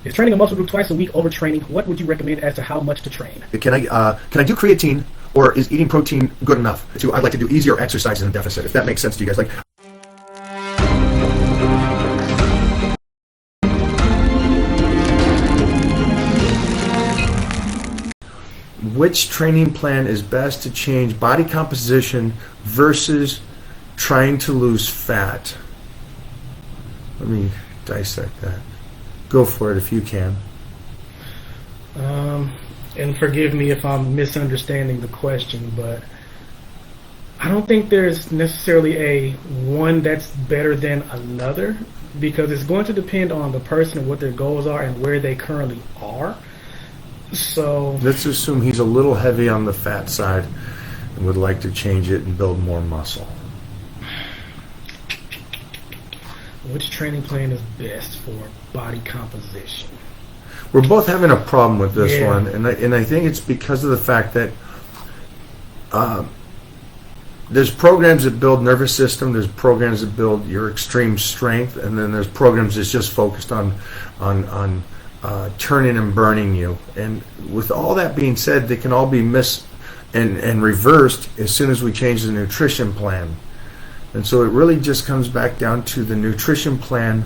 Is training a muscle group twice a week overtraining? What would you recommend as to how much to train? Can I do creatine, or is eating protein good enough? I'd like to do easier exercise in a deficit, if that makes sense to you guys. Like, which training plan is best to change body composition versus trying to lose fat? Let me dissect that. Go for it if you can. And forgive me if I'm misunderstanding the question, but I don't think there's necessarily a one that's better than another, because it's going to depend on the person and what their goals are and where they currently are. So let's assume he's a little heavy on the fat side and would like to change it and build more muscle. Which training plan is best for body composition? We're both having a problem with this Yeah. one, and I think it's because of the fact that there's programs that build nervous system, there's programs that build your extreme strength, and then there's programs that's just focused on turning and burning you. And with all that being said, they can all be missed and reversed as soon as we change the nutrition plan. And so it really just comes back down to the nutrition plan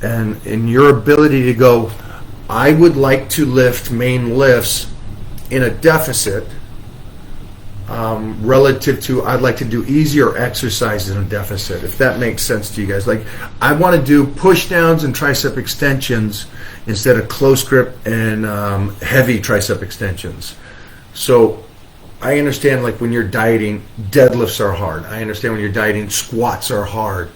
and in your ability to go, I would like to lift main lifts in a deficit relative to I'd like to do easier exercises in a deficit, if that makes sense to you guys. Like, I want to do push downs and tricep extensions instead of close grip and heavy tricep extensions. So I understand, like, when you're dieting, deadlifts are hard. I understand when you're dieting, squats are hard.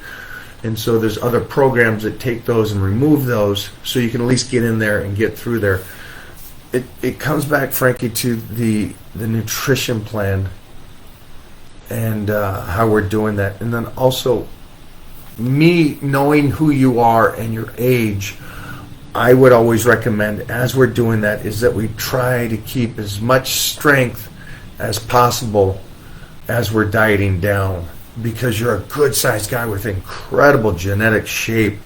And so there's other programs that take those and remove those so you can at least get in there and get through there. It comes back, Frankie, to the nutrition plan and how we're doing that. And then also me knowing who you are and your age, I would always recommend, as we're doing that, is that we try to keep as much strength as possible as we're dieting down, because you're a good sized guy with incredible genetic shape,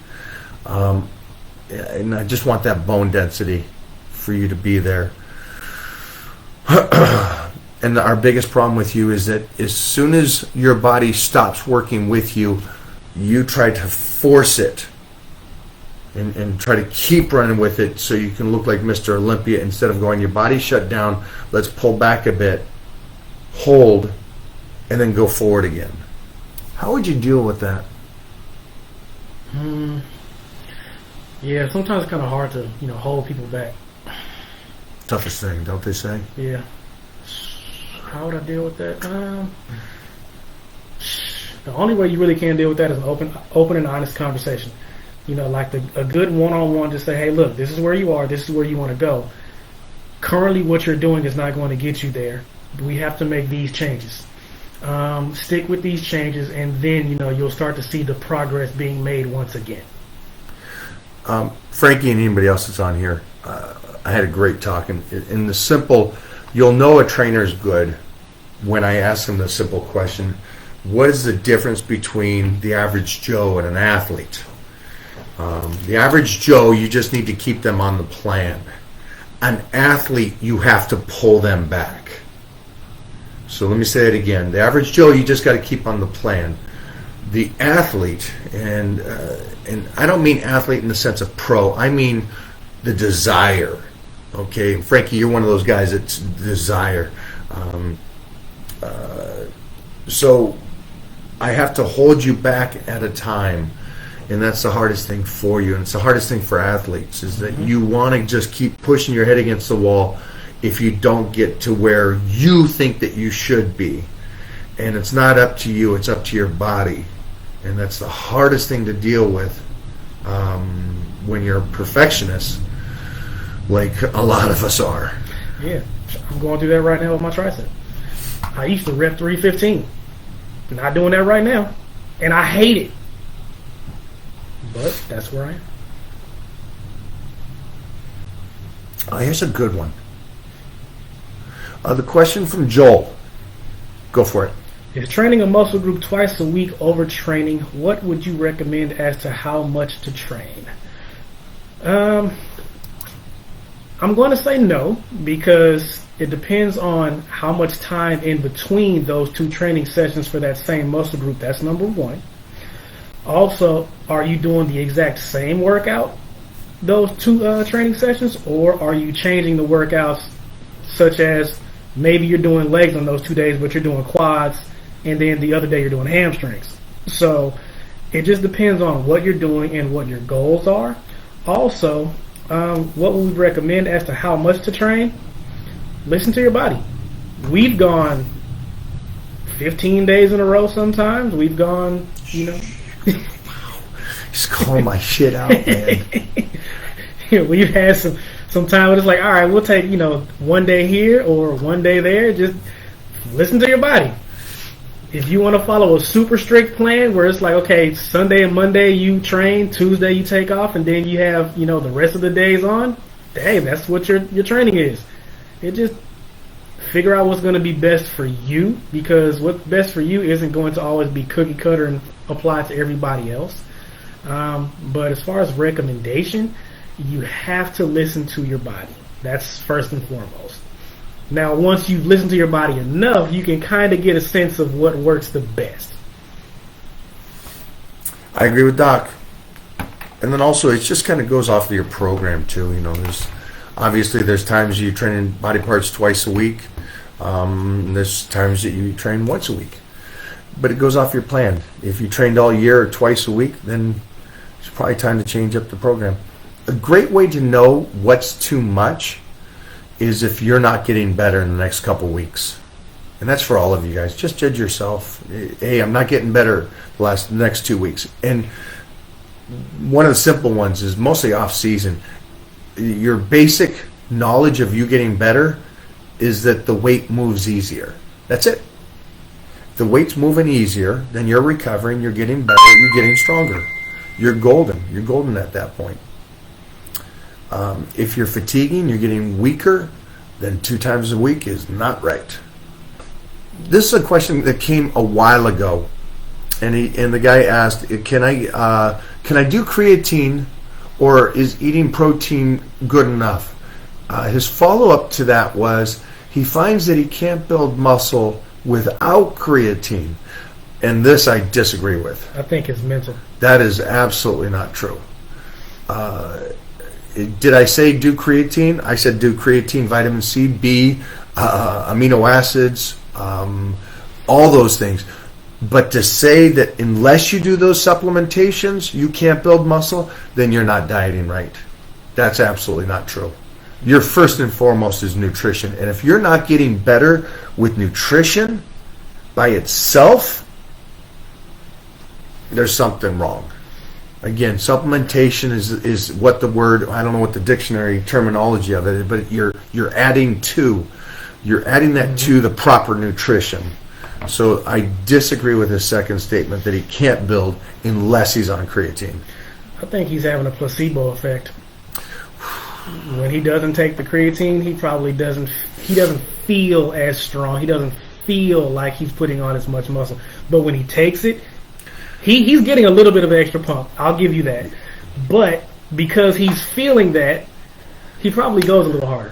and I just want that bone density for you to be there. And our biggest problem with you is that as soon as your body stops working with you, you try to force it and try to keep running with it so you can look like Mr. Olympia, instead of going, your body shut down, let's pull back a bit, hold, and then go forward again. How would you deal with that? Yeah, sometimes it's kind of hard to, hold people back. Toughest thing, don't they say? Yeah. How would I deal with that? The only way you really can deal with that is an open and honest conversation. Like a good one-on-one, just say, hey, look, this is where you are, this is where you want to go. Currently, what you're doing is not going to get you there. We have to make these changes. Stick with these changes, and then, you'll start to see the progress being made once again. Frankie and anybody else that's on here, I had a great talk. In the simple, you'll know a trainer is good when I ask them the simple question, what is the difference between the average Joe and an athlete? The average Joe, you just need to keep them on the plan. An athlete, you have to pull them back. So let me say it again. The average Joe, you just got to keep on the plan. The athlete, and I don't mean athlete in the sense of pro, I mean the desire. Okay, Frankie, you're one of those guys that's desire. So I have to hold you back at a time, and that's the hardest thing for you, and it's the hardest thing for athletes, is that you want to just keep pushing your head against the wall if you don't get to where you think that you should be. And it's not up to you, it's up to your body. And that's the hardest thing to deal with when you're a perfectionist, like a lot of us are. Yeah, I'm going through that right now with my tricep. I used to rep 315. Not doing that right now. And I hate it. But that's where I am. Here's a good one. The question from Joel. Go for it. Is training a muscle group twice a week overtraining? What would you recommend as to how much to train? I'm going to say no, because it depends on how much time in between those two training sessions for that same muscle group. That's number one. Also, are you doing the exact same workout those two training sessions, or are you changing the workouts, such as maybe you're doing legs on those 2 days, but you're doing quads, and then the other day you're doing hamstrings? So it just depends on what you're doing and what your goals are. Also, what we recommend as to how much to train, listen to your body. We've gone 15 days in a row sometimes. We've gone, Just call my shit out, man. we've had some time when it's like, all right, we'll take, 1 day here or 1 day there. Just listen to your body. If you want to follow a super strict plan where it's like, okay, Sunday and Monday you train, Tuesday you take off, and then you have, the rest of the days on, hey, that's what your training is. It just figure out what's going to be best for you, because what's best for you isn't going to always be cookie cutter and apply to everybody else. But as far as recommendation, you have to listen to your body. That's first and foremost. Now, once you've listened to your body enough, you can kind of get a sense of what works the best. I agree with Doc. And then also, it just kind of goes off of your program too. There's times you train in body parts twice a week. There's times that you train once a week. But it goes off your plan. If you trained all year or twice a week, then it's probably time to change up the program. A great way to know what's too much is if you're not getting better in the next couple weeks. And that's for all of you guys. Just judge yourself. Hey, I'm not getting better the next 2 weeks. And one of the simple ones is mostly off season. Your basic knowledge of you getting better is that the weight moves easier. That's it. The weight's moving easier, then you're recovering, you're getting better, you're getting stronger. You're golden. You're golden at that point. If you're fatiguing, you're getting weaker, then 2 times a week is not right. This is a question that came a while ago, and the guy asked, "Can I do creatine, or is eating protein good enough?" His follow-up to that was he finds that he can't build muscle without creatine, and this I disagree with. I think it's mental. That is absolutely not true. Did I say do creatine? I said do creatine, vitamin C, B, amino acids, all those things. But to say that unless you do those supplementations, you can't build muscle, then you're not dieting right. That's absolutely not true. Your first and foremost is nutrition. And if you're not getting better with nutrition by itself, there's something wrong. Again, supplementation is what the word, I don't know what the dictionary terminology of it is, but you're adding that to the proper nutrition. So I disagree with his second statement that he can't build unless he's on creatine. I think he's having a placebo effect. When he doesn't take the creatine, he doesn't feel as strong. He doesn't feel like he's putting on as much muscle. But when he takes it, he's getting a little bit of an extra pump. I'll give you that. But because he's feeling that, he probably goes a little harder.